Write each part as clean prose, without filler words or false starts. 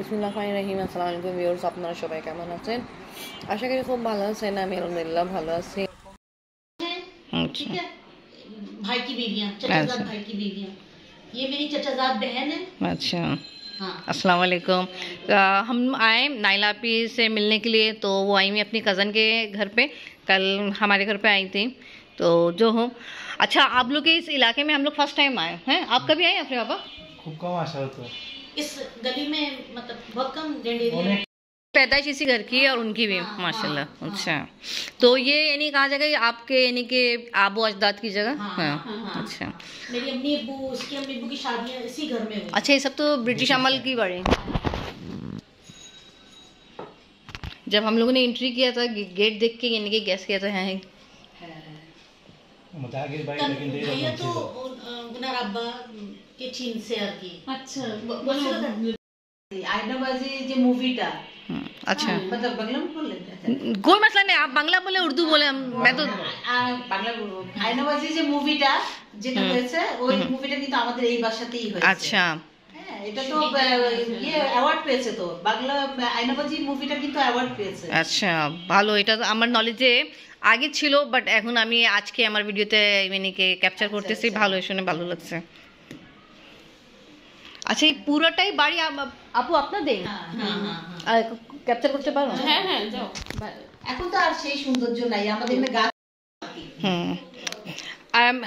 বিসমিল্লাহিররহমানিররহিম। আসসালামু আলাইকুম ভিউয়ার্স, আপনারা সবাই কেমন আছেন? আশা করি খুব ভালো আছেন। আমি আলহামদুলিল্লাহ ভালো আছি। ठीक है। भाई की बीवियां, चचाजाद भाई की बीवियां, ये मेरी चचाजाद बहन है। अच्छा, हाँ। अस्सलाम वालेकुम। हम आए नाइला आपी से मिलने के लिए, तो वो आई हुई अपनी कज़न के घर पे। कल हमारे घर पे आई थी, तो जो हूँ। अच्छा, आप लोग के इस इलाके में हम लोग फर्स्ट टाइम आए हैं। आप कभी आए अपने पापा? खूब कम आशा होता है इस गली में, मतलब बहुत कम डेंडेरिया। पैदाइश इसी घर की है और उनकी भी माशाल्लाह। अच्छा, तो ये यानी कहाँ जगह, आपके यानी कि आबू अजदाद की जगह? हाँ। अच्छा, मेरी अम्मी अब्बू, उसकी अम्मी अब्बू की शादियां इसी घर में हुई। अच्छा, ये सब तो ब्रिटिश अमल की बाड़ी। जब हम लोगों ने एंट्री किया था, गेट देख के यानी कि गैस किया था है भैया तो गुनार अब्बा के चीन से আর কি। अच्छा, आयनाबाजी जो मूवीটা। अच्छा, मतलब बांग्ला में बोल लेते हैं। कोई मसला नहीं, आप बांग्ला बोले उर्दू बोले, मैं तो বাংলা বলবো। আয়নাবাজি যে মুভিটা যেটা হয়েছে, ওই মুভিটা কিন্তু আমাদের এই ভাষাতেই হয়েছে। अच्छा, হ্যাঁ, এটা তো ইয়ে অ্যাওয়ার্ড পেয়েছে, তো বাংলা আয়নাবাজি মুভিটা কিন্তু অ্যাওয়ার্ড পেয়েছে। আচ্ছা, ভালো। এটা তো আমার নলেজে আগে ছিল, বাট এখন আমি আজকে আমার ভিডিওতে মানে কি ক্যাপচার করতেছি। ভালো, শুনে ভালো লাগছে। আচ্ছা, এই পুরোটাই বাড়ি আপু আপনাদের? হ্যাঁ, ক্যাপচার করতে পারো? হ্যাঁ, যাও। এখন তো আর সেই সৌন্দর্য নাই আমাদের এখানে গাছ।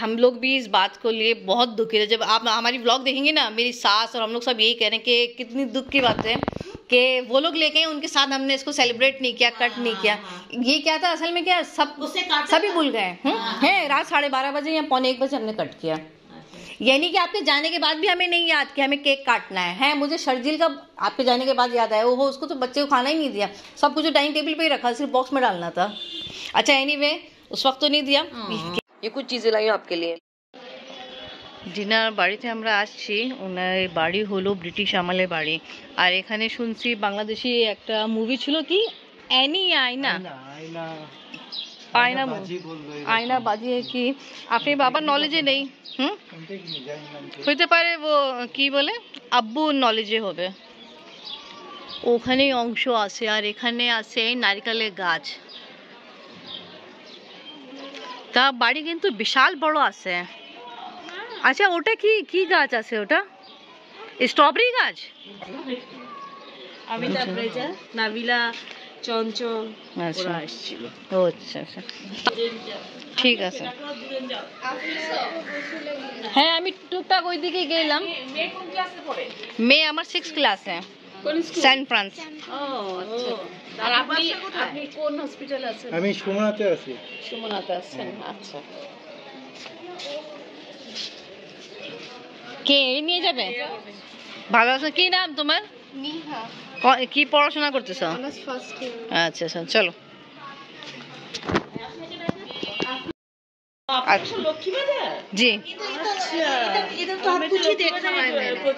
हम लोग भी इस बात को लिए बहुत दुखी थे। जब आप हमारी व्लॉग देखेंगे ना, मेरी सास और हम लोग सब यही कह रहे हैं कि कितनी दुख की बात है कि वो लोग लेके आए, उनके साथ हमने इसको सेलिब्रेट नहीं किया, कट नहीं किया। ये क्या था असल में, क्या सभी भूल गए हैं। रात 12:30 बजे या 1:45 बजे हमने कट किया। यानी कि आपके जाने के बाद भी हमें नहीं याद कि हमें केक काटना है। मुझे शर्जील का आपके जाने के बाद याद आया। वो उसको तो बच्चे को खाना ही नहीं दिया, सब कुछ डाइनिंग टेबल पे ही रखा, सिर्फ बॉक्स में डालना था। अच्छा, एनीवे उस वक्त तो नहीं दिया। ये कुछ चीज़ें लाई आपके लिए। जिनार বাড়িতে আমরা আসছি, ওনার বাড়ি হলো ব্রিটিশ আমলের বাড়ি। আর এখানে শুনছি বাংলাদেশি একটা মুভি ছিল, কি অ্যানি আয়না আয়না আয়না বাজি কি আপনি বাবার নলেজে নেই? হইতে পারে, ও কি বলে আব্বু নলেজে হবে। ওখানে অংশ আছে, আর এখানে আছে নারকেলের গাছ। তা বাড়ি কিন্তু বিশাল বড় আছে। আচ্ছা, ওটা কি কি গাছ আছে? ওটা স্ট্রবেরি গাছ? নাবিলা চঞ্চল আসছিল। ও আচ্ছা আচ্ছা, ঠিক আছে। হ্যাঁ, আমি টুকটাক ওই দিকে গেলাম। মেয়ে আমার 6th ক্লাসে, সেন্ট ফ্রান্স। আর আপনি কোন হসপিটালে আছেন? আমি সুমনাতে আছি। সুমনাতে আছেন, আচ্ছা। কে নিয়ে যাবে? ভালো আছে। কি নাম তোমার? নিহা। কি পড়াশোনা করতেছো? Honours first year. আচ্ছা আচ্ছা, চলো। अच्छा, लक्ष्मी बाजार जी। अच्छा, इधर तो हम कुछ ही देखा है मैंने।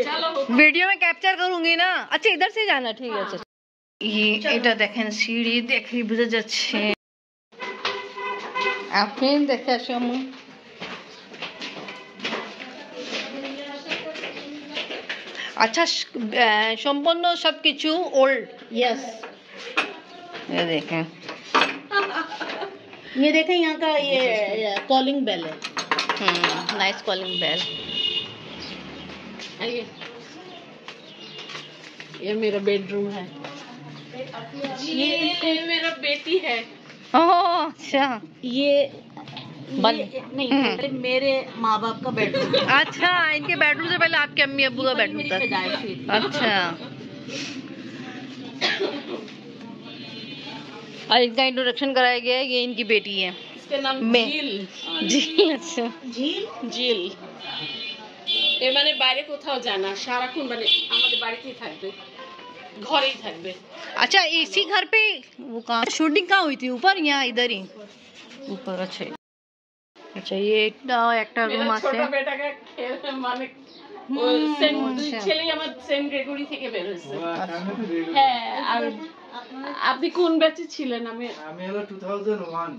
चलो, वीडियो में कैप्चर करूंगी ना। अच्छा, इधर से जाना, ठीक है। ये এটা দেখেন, সিঁড়ি দেখে বুঝা যাচ্ছে। আপনি দেখে আসো। अच्छा, সম্পূর্ণ সবকিছু ওল্ড। यस, ये देखें, ये देखें, यहाँ का ये कॉलिंग बेल है। Nice calling bell. ये मेरा बेडरूम है। ये मेरा बेटी है। ओह अच्छा, ये नहीं, मेरे माँ बाप का बेडरूम। अच्छा, इनके बेडरूम से पहले आपके अम्मी अब्बू का बेडरूम था। अच्छा, और इनका इंट्रोडक्शन कराया गया है। ये इनकी बेटी है, इसका नाम झील। झील। अच्छा, झील এ মানে বাইরে কোথাও যায় না, সারাক্ষণ মানে আমাদের বাড়িতেই থাকবে, ঘরেই থাকবে। अच्छा, इसी घर पे वो कहाँ शूटिंग कहाँ हुई थी? ऊपर या इधर ही? ऊपर। अच्छा अच्छा, ये একটা রুম আছে। ছোট বেটাকে মানে ও সেন্ট ছেলে আমার সেন্ট গ্রেগরি থেকে বের হয়েছে। হ্যাঁ, আর আপনি কোন ব্যাচে ছিলেন? আমি হলো 2001।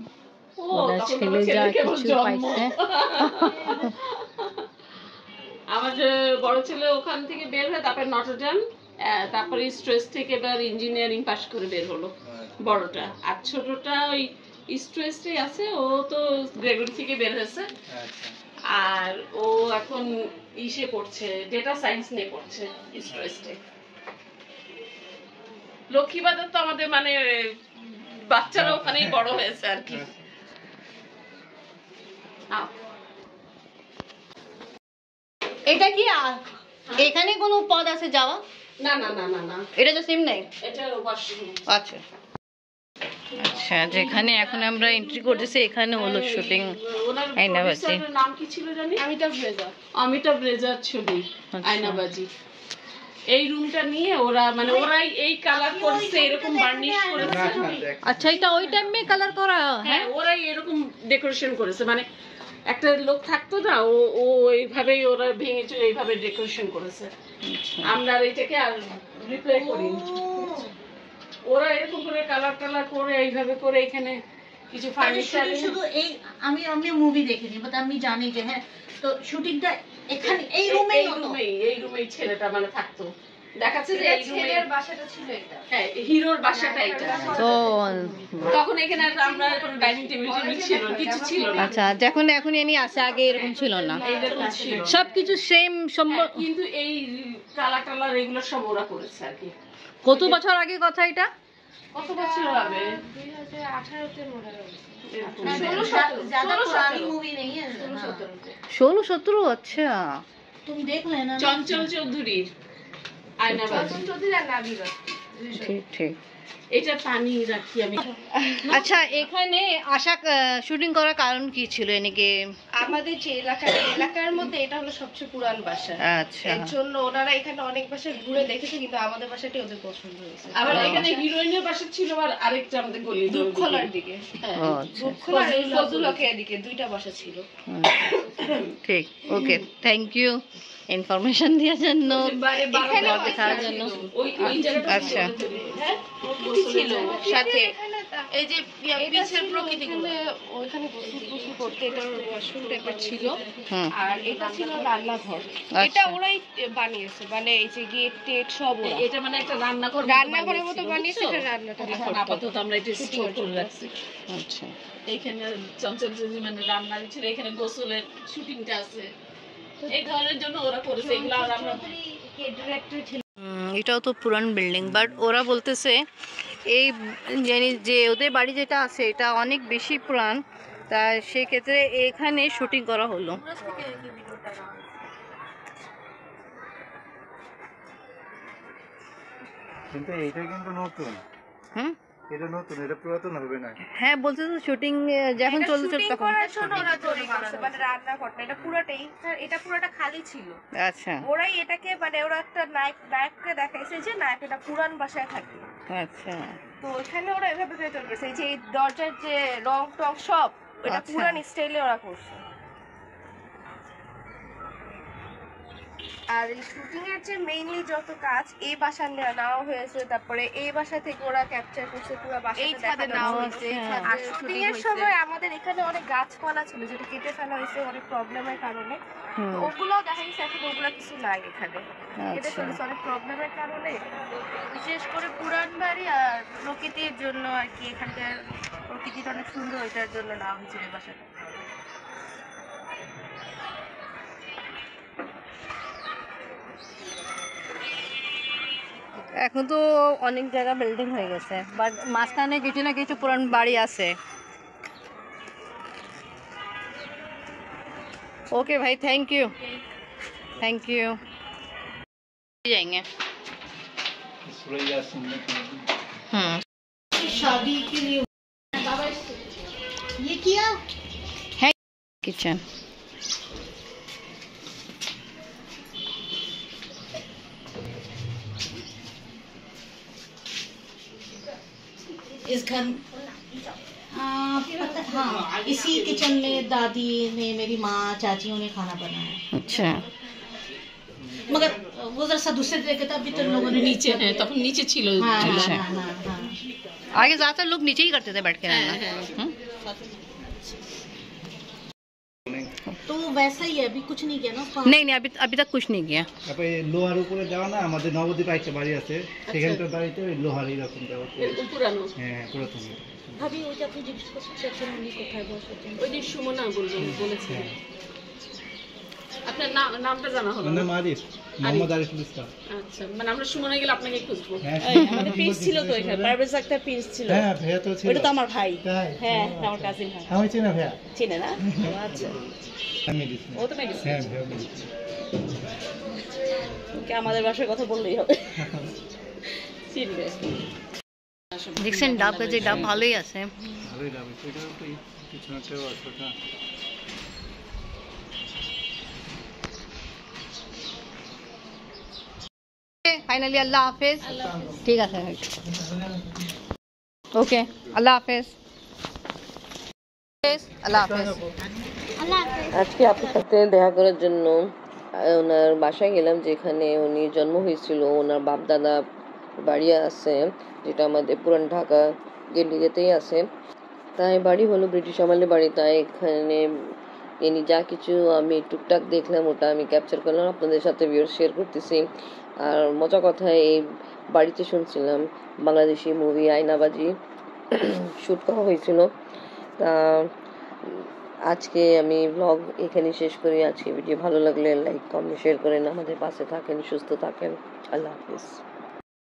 ও, ছেলে যা কিছু পাইছে। আমার বড় ছেলে ওখান থেকে বের হয়ে তারপর নটরডেম তারপরে স্ট্রেস থেকে এবার ইঞ্জিনিয়ারিং পাশ করে বের হলো বড়টা, আর ছোটটা ওই স্ট্রেসটাই আছে, ও তো গ্রেগরি থেকে বের হয়েছে। আর ও এখন ইসে পড়ছে, ডেটা সায়েন্স নিয়ে পড়ছে স্ট্রেসে। লক্ষ্মীবাজার তো আমাদের মানে বাচ্চারা ওখানেই বড় হয়েছে আর কি। এটা কি এখানে কোনো পদ আছে যাওয়া? না না না না না, এটা তো সেম নাই। এটা ওয়াশরুম। আচ্ছা আচ্ছা, যেখানে এখন আমরা এন্ট্রি করতেছি এখানে হলো শুটিং। আয়নাবাজি নাম কি ছিল জানি? অমিতাভ রেজার ছবি আয়নাবাজি। এই রুমটা নিয়ে ওরা মানে ওরাই এই কালার করছে, এরকম বার্নিশ করেছে। আচ্ছা, এটা ওই টাইমে কালার করা? হ্যাঁ, ওরাই এরকম ডেকোরেশন করেছে, মানে একটা লোক থাকতো না, ও এইভাবেই ওরা ভেঙে চুরে এইভাবে ডেকোরেশন করেছে। আমরা এটাকে আর রিপ্লাই করি, ওরা এরকম করে কালার করে এইভাবে করে এখানে কিছু ফার্নিচার। শুধু এই আমি মুভি দেখিনি, বাট আমি জানি যে হ্যাঁ, তো শুটিংটা এখানে এই রুমেই ছেলেটা মানে থাকতো। দেখাচ্ছে যে এই ছেলের বাসাটা ছিল এটা। হ্যাঁ, হিরোর বাসাটা এটা। তো তখন এখানে আমরা কোনো ডাইনিং টেবিল ছিল কিছু ছিল না। আচ্ছা, যখন এখন এনি আছে, আগে এরকম ছিল না, সবকিছু সেম সম্ভব। কিন্তু এই কালার এগুলো সব ওরা করেছে আর কি। কত বছর আগে কথা এটা? কত বছর হবে? 2018 তে মনে হয়। 16-17। আচ্ছা, তুমি দেখলে না? চঞ্চল চৌধুরীর আয়নাবাজি। ঠিক ঠিক। এটা পানি রাখি আমি। আচ্ছা, এখানে আশা শুটিং করার কারণ কি ছিল? এনেকে আমাদের যে এলাকার মধ্যে এটা হলো সবচেয়ে পুরান বাসা। আচ্ছা, এর জন্য ওনারা এখানে অনেক বাসা ঘুরে দেখেছে, কিন্তু আমাদের বাসাটি ওদের পছন্দ হয়েছে। আবার এখানে হিরোইনের বাসা ছিল আর আরেকটা আমাদের গলি দুপখোলার দিকে। দুপখোলা আর ফজলুল হকের দিকে দুইটা বাসা ছিল। ঠিক। ওকে, থ্যাংক ইউ ইনফরমেশন দেওয়ার জন্য, দেখার জন্য। আচ্ছা, ছিল সাথে এই যে পিছের প্রকৃতিগুলো, ওইখানে গোসল করতে এটার ওয়াশরুম টাইপের ছিল, আর এটা ছিল রান্নাঘর। এটা ওরাই বানিয়েছে, মানে এই যে গেট টেট সব ওরা। এটা মানে একটা রান্নাঘরের মতো বানিয়েছে, এটা রান্নাটা আপাতত আমরা এটা স্টোর করে রাখছি। আচ্ছা, এইখানে চঞ্চল চৌধুরী মানে রান্না ছিল, এখানে গোসলের শুটিংটা আছে, এই ধরনের জন্য ওরা করেছে এগুলো। আর আমরা এটাও তো পুরান বিল্ডিং, বাট ওরা বলতেছে এই জানি যে ওদের বাড়ি যেটা আছে এটা অনেক বেশি পুরান, তা সেক্ষেত্রে এখানে শুটিং করা হলো। কিন্তু এইটা কিন্তু নতুন। এটা নতুন, এটা পুরাতন হবে না। হ্যাঁ, বলতে তো শুটিং যখন চলছে তখন ওরা তৈরি করছে, মানে রান্নাঘরটা এটা পুরোটাই, এটা পুরোটা খালি ছিল। আচ্ছা, ওরাই এটাকে মানে ওরা একটা নায়ককে দেখাইছে যে নায়ক এটা পুরান বাসায় থাকে। আচ্ছা, তো এখানে ওরা এভাবে তৈরি করছে, এই যে এই দরজার যে রং টং সব এটা পুরান স্টাইলে ওরা করছে। আর এই শুটিং এর যে মেইনলি যত কাজ এই বাসা নেওয়া হয়েছে, তারপরে এই বাসা থেকে ওরা ক্যাপচার করছে পুরো বাসাটা নেওয়া হয়েছে। আর শুটিং এর সময় আমাদের এখানে অনেক গাছপালা ছিল যেটা কেটে ফেলা হয়েছে অনেক প্রবলেমের কারণে, তো ওগুলো দেখা গেছে এখন ওগুলো কিছু নাই এখানে, কেটে ফেলেছে অনেক প্রবলেমের কারণে। বিশেষ করে পুরান বাড়ি আর প্রকৃতির জন্য আর কি, এখানকার প্রকৃতিটা অনেক সুন্দর, ওইটার জন্য নেওয়া হয়েছিল এই বাসাটা। এখন তো অনেক জায়গা বিল্ডিং হয়ে গেছে, বাট মাঝখানে কিছু না কিছু পুরান বাড়ি আছে। ओके भाई, थैंक यू जाएंगे। शादी के लिए ये किया है किचन। इस घर हाँ, इसी किचन में दादी ने, मेरी माँ, चाचियों ने खाना बनाया। अच्छा, मगर वो जरा सा दूसरे तरीके था, अभी तो लोगों ने नीचे है, तখন नीचे ছিল। हाँ, अच्छा। हाँ, हाँ, हाँ। आगे ज्यादातर लोग नीचे ही करते थे बैठ के रहना। तो वैसा ही है, अभी कुछ नहीं किया ना? नहीं नहीं, अभी तक कुछ नहीं किया। তারপরে এই লোহার উপরে দেওয়া না, আমাদের নবদ্বীপ একটা বাড়ি আছে, সেখানকার বাড়িতে ওই লোহার এরকম দেওয়া। এরকম পুরানো। হ্যাঁ পুরাতন। ভাবি ওই যে আপনি জিজ্ঞেস করছেন উনি কোথায় বসেছেন, ওই যে সুমনা বলেছে। আপনার নামটা জানা হলো আমার না? নাম আরিফ, মোহাম্মদ আরিফুল ইসলাম। আচ্ছা, মানে আমরা সুমনা গেলে আপনাকে খুঁজবো। হ্যাঁ আমাদের পেজ ছিল তো এখানে, পারভেজ আক্তার পেজ ছিল। হ্যাঁ ভাইয়া তো ছিল। ওটা তো আমার ভাই। তাই? হ্যাঁ, আমার কাজিন হয়। আমি চিনি না ভাইয়া। চিনে না? আচ্ছা, আমি দিছি। ও তো মেডিসিন। হ্যাঁ ভাইয়া বলেছি। ওকে আমাদের বাসার কথা বললেই হবে। চিনি না। দেখছেন ডাব গাছে ডাব ভালোই আছে। ভালোই যাবে, সেটাও তো পিছনেটাও আছে না। फाइनली अल्लाह हाफिज। ठीक है सर, ओके अल्लाह हाफिज। अल्लाह हाफिज। আজকে আপনার সাথে দেখা করার জন্য ওনার বাসায় গেলাম, যেখানে উনি জন্ম হয়েছিল। ওনার বাপ দাদা বাড়ি আছে, যেটা আমাদের পুরান ঢাকা গেন্ডিগেতেই আছে। তাই বাড়ি হলো ব্রিটিশ আমলের বাড়ি। তাই এখানে ইনি যা কিছু আমি টুকটাক দেখলাম, ওটা আমি ক্যাপচার করলাম, আপনাদের সাথে ভিডিও শেয়ার করতেছি। আর মজা কথা, এই বাড়িতে শুনছিলাম বাংলাদেশি মুভি আয়নাবাজি শ্যুট করা হয়েছিল। তা আজকে আমি ব্লগ এখানে শেষ করি। আজকে ভিডিও ভালো লাগলে লাইক কমেন্ট শেয়ার করেন, আমাদের পাশে থাকেন, সুস্থ থাকেন। আল্লাহ হাফিজ।